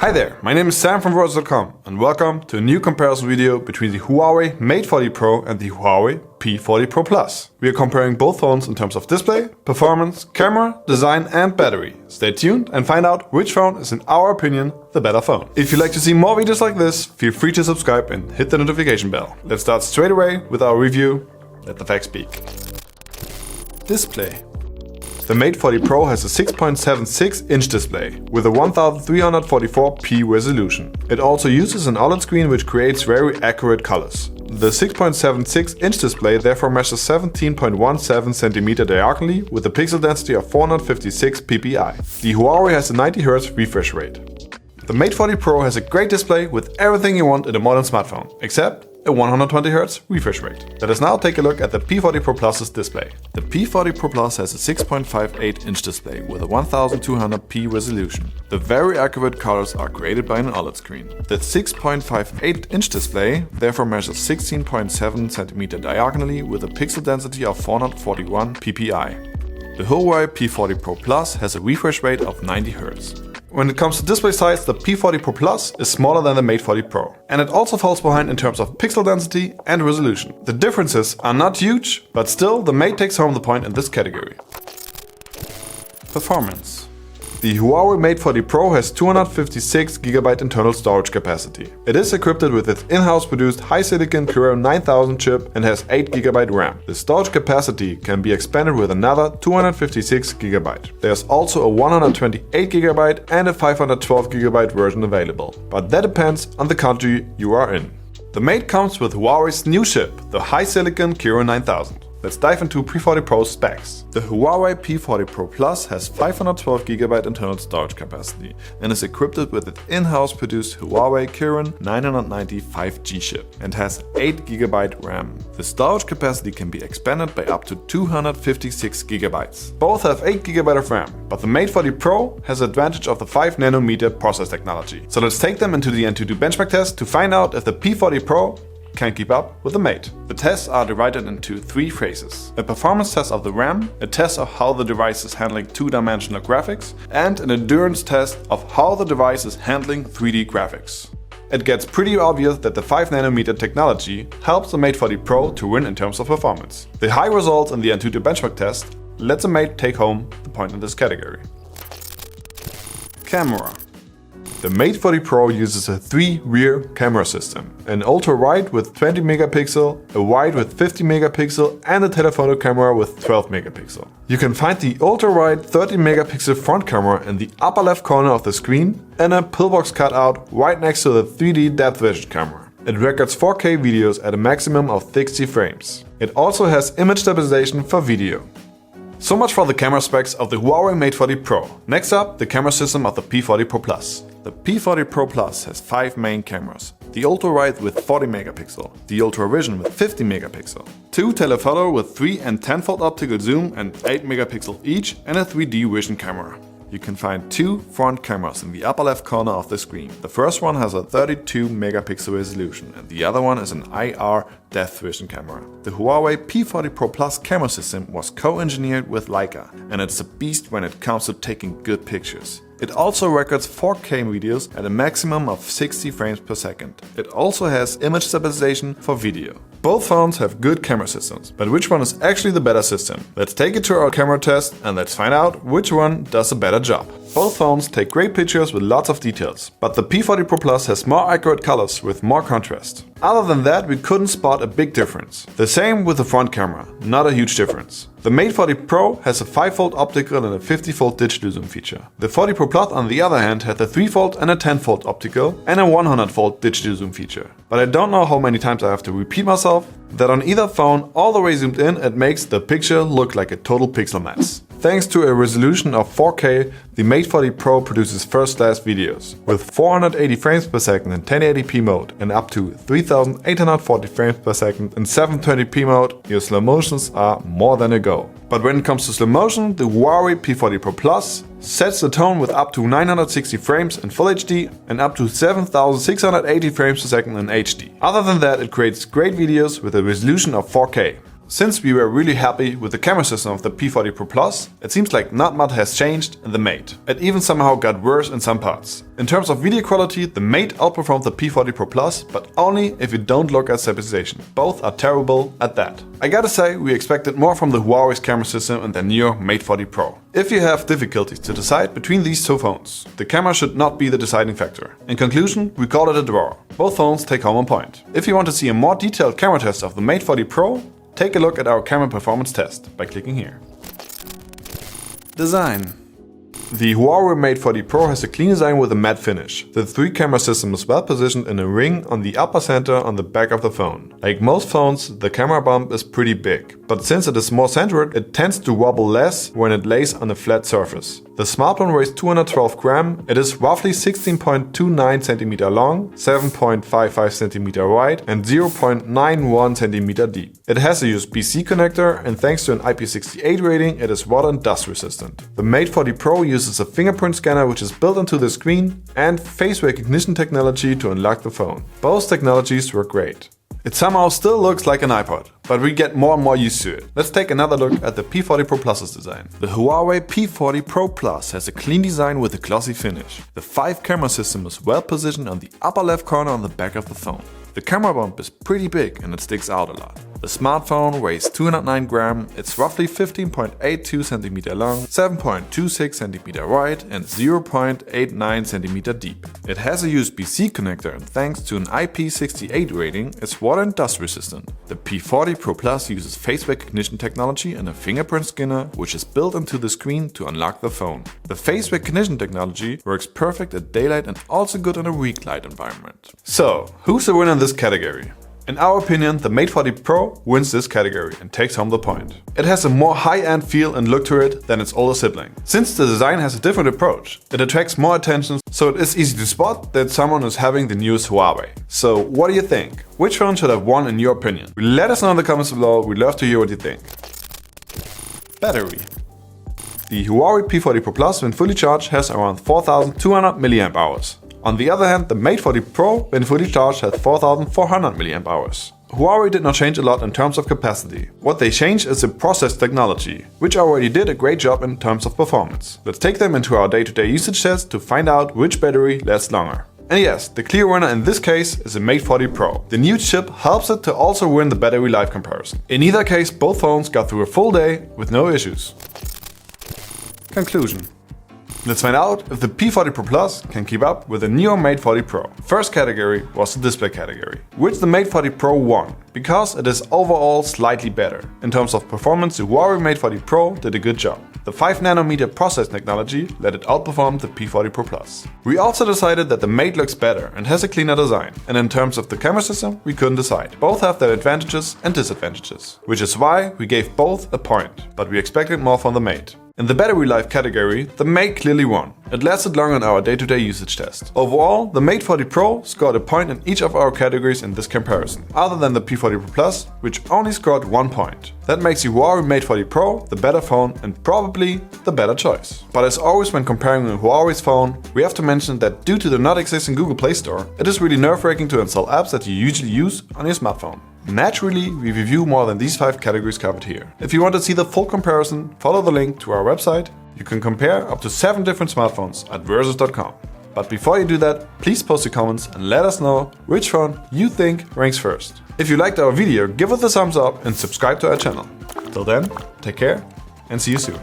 Hi there, my name is Sam from Royals.com and welcome to a new comparison video between the Huawei Mate 40 Pro and the Huawei P40 Pro Plus. We are comparing both phones in terms of display, performance, camera, design and battery. Stay tuned and find out which phone is in our opinion the better phone. If you'd like to see more videos like this, feel free to subscribe and hit the notification bell. Let's start straight away with our review. Let the facts speak. Display. The Mate 40 Pro has a 6.76-inch display with a 1344p resolution. It also uses an OLED screen which creates very accurate colors. The 6.76-inch display therefore measures 17.17 cm diagonally with a pixel density of 456 ppi. The Huawei has a 90Hz refresh rate. The Mate 40 Pro has a great display with everything you want in a modern smartphone, except a 120Hz refresh rate. Let us now take a look at the P40 Pro Plus's display. The P40 Pro Plus has a 6.58-inch display with a 1200p resolution. The very accurate colors are created by an OLED screen. The 6.58-inch display therefore measures 16.7 cm diagonally with a pixel density of 441 ppi. The Huawei P40 Pro Plus has a refresh rate of 90Hz. When it comes to display size, the P40 Pro Plus is smaller than the Mate 40 Pro, and it also falls behind in terms of pixel density and resolution. The differences are not huge, but still the Mate takes home the point in this category. Performance. The Huawei Mate 40 Pro has 256GB internal storage capacity. It is equipped with its in-house produced high-silicon Kirin 9000 chip and has 8GB RAM. The storage capacity can be expanded with another 256GB. There's also a 128GB and a 512GB version available, but that depends on the country you are in. The Mate comes with Huawei's new chip, the high-silicon Kirin 9000. Let's dive into P40 Pro's specs. The Huawei P40 Pro Plus has 512GB internal storage capacity and is equipped with its in-house produced Huawei Kirin 990 5G chip and has 8GB RAM. The storage capacity can be expanded by up to 256GB. Both have 8GB of RAM, but the Mate 40 Pro has the advantage of the 5nm process technology. So let's take them into the Antutu benchmark test to find out if the P40 Pro can keep up with the Mate. The tests are divided into three phases: a performance test of the RAM, a test of how the device is handling two-dimensional graphics, and an endurance test of how the device is handling 3D graphics. It gets pretty obvious that the 5nm technology helps the Mate 40 Pro to win in terms of performance. The high results in the Antutu benchmark test let the Mate take home the point in this category. Camera. The Mate 40 Pro uses a 3-rear camera system, an ultra-wide with 20 megapixel, a wide with 50 megapixel and a telephoto camera with 12 megapixel. You can find the ultra-wide 30 megapixel front camera in the upper left corner of the screen and a pillbox cutout right next to the 3D depth vision camera. It records 4K videos at a maximum of 60 frames. It also has image stabilization for video. So much for the camera specs of the Huawei Mate 40 Pro. Next up, the camera system of the P40 Pro Plus. The P40 Pro Plus has 5 main cameras. The ultra-wide with 40 megapixel, the ultra-vision with 50 megapixel, 2 telephoto with 3 and 10-fold optical zoom and 8 megapixel each, and a 3D vision camera. You can find 2 front cameras in the upper left corner of the screen. The first one has a 32 megapixel resolution and the other one is an IR depth vision camera. The Huawei P40 Pro Plus camera system was co-engineered with Leica and it's a beast when it comes to taking good pictures. It also records 4K videos at a maximum of 60 frames per second. It also has image stabilization for video. Both phones have good camera systems, but which one is actually the better system? Let's take it to our camera test and let's find out which one does a better job. Both phones take great pictures with lots of details, but the P40 Pro Plus has more accurate colors with more contrast. Other than that, we couldn't spot a big difference. The same with the front camera, not a huge difference. The Mate 40 Pro has a 5-fold optical and a 50-fold digital zoom feature. The 40 Pro Plus on the other hand had a 3-fold and a 10-fold optical and a 100-fold digital zoom feature. But I don't know how many times I have to repeat myself that on either phone all the way zoomed in it makes the picture look like a total pixel mess. Thanks to a resolution of 4K, the Mate 40 Pro produces first-class videos with 480 frames per second in 1080p mode and up to 3840 frames per second in 720p mode. Your slow motions are more than a go. But when it comes to slow motion, the Huawei P40 Pro Plus sets the tone with up to 960 frames in Full HD and up to 7680 frames per second in HD. Other than that, it creates great videos with a resolution of 4K. since we were really happy with the camera system of the P40 Pro Plus, it seems like not much has changed in the Mate. It even somehow got worse in some parts. In terms of video quality, the Mate outperformed the P40 Pro Plus, but only if you don't look at stabilization. Both are terrible at that. I gotta say, we expected more from the Huawei's camera system and their new Mate 40 Pro. If you have difficulties to decide between these two phones, the camera should not be the deciding factor. In conclusion, we call it a draw. Both phones take home a point. If you want to see a more detailed camera test of the Mate 40 Pro, take a look at our camera performance test by clicking here. Design. The Huawei Mate 40 Pro has a clean design with a matte finish. The 3-camera system is well positioned in a ring on the upper center on the back of the phone. Like most phones, the camera bump is pretty big, but since it is more centered, it tends to wobble less when it lays on a flat surface. The smartphone weighs 212 grams, it is roughly 16.29 cm long, 7.55 cm wide and 0.91 cm deep. It has a USB-C connector and thanks to an IP68 rating, it is water and dust resistant. The Mate 40 Pro uses a fingerprint scanner which is built into the screen and face recognition technology to unlock the phone. Both technologies work great. It somehow still looks like an iPod, but we get more and more used to it. Let's take another look at the P40 Pro Plus's design. The Huawei P40 Pro Plus has a clean design with a glossy finish. The 5-camera system is well positioned on the upper left corner on the back of the phone. The camera bump is pretty big and it sticks out a lot. The smartphone weighs 209 grams, it's roughly 15.82 cm long, 7.26 cm wide and 0.89 cm deep. It has a USB-C connector and thanks to an IP68 rating, it's water and dust resistant. The P40 Pro Plus uses face recognition technology and a fingerprint scanner which is built into the screen to unlock the phone. The face recognition technology works perfect at daylight and also good in a weak light environment. So, who's the winner in this category? In our opinion, the Mate 40 Pro wins this category and takes home the point. It has a more high-end feel and look to it than its older sibling. Since the design has a different approach, it attracts more attention, so it is easy to spot that someone is having the newest Huawei. So what do you think? Which phone should have won in your opinion? Let us know in the comments below, we'd love to hear what you think. Battery. The Huawei P40 Pro Plus when fully charged has around 4200 mAh. On the other hand, the Mate 40 Pro when fully charged has 4400 mAh. Huawei did not change a lot in terms of capacity. What they changed is the process technology, which already did a great job in terms of performance. Let's take them into our day-to-day usage test to find out which battery lasts longer. And yes, the clear winner in this case is the Mate 40 Pro. The new chip helps it to also win the battery life comparison. In either case, both phones got through a full day with no issues. Conclusion. Let's find out if the P40 Pro Plus can keep up with the new Mate 40 Pro. First category was the display category, which the Mate 40 Pro won, because it is overall slightly better. In terms of performance, the Huawei Mate 40 Pro did a good job. The 5nm process technology let it outperform the P40 Pro Plus. We also decided that the Mate looks better and has a cleaner design. And in terms of the camera system, we couldn't decide. Both have their advantages and disadvantages, which is why we gave both a point, but we expected more from the Mate. In the battery life category, the Mate clearly won. It lasted long on our day-to-day usage test. Overall, the Mate 40 Pro scored a point in each of our categories in this comparison, other than the P40 Pro Plus, which only scored 1 point. That makes the Huawei Mate 40 Pro the better phone and probably the better choice. But as always when comparing a Huawei's phone, we have to mention that due to the not existing Google Play Store, it is really nerve-wracking to install apps that you usually use on your smartphone. Naturally, we review more than these 5 categories covered here. If you want to see the full comparison, follow the link to our website. You can compare up to 7 different smartphones at versus.com. But before you do that, please post your comments and let us know which phone you think ranks first. If you liked our video, give us a thumbs up and subscribe to our channel. Till then, take care and see you soon.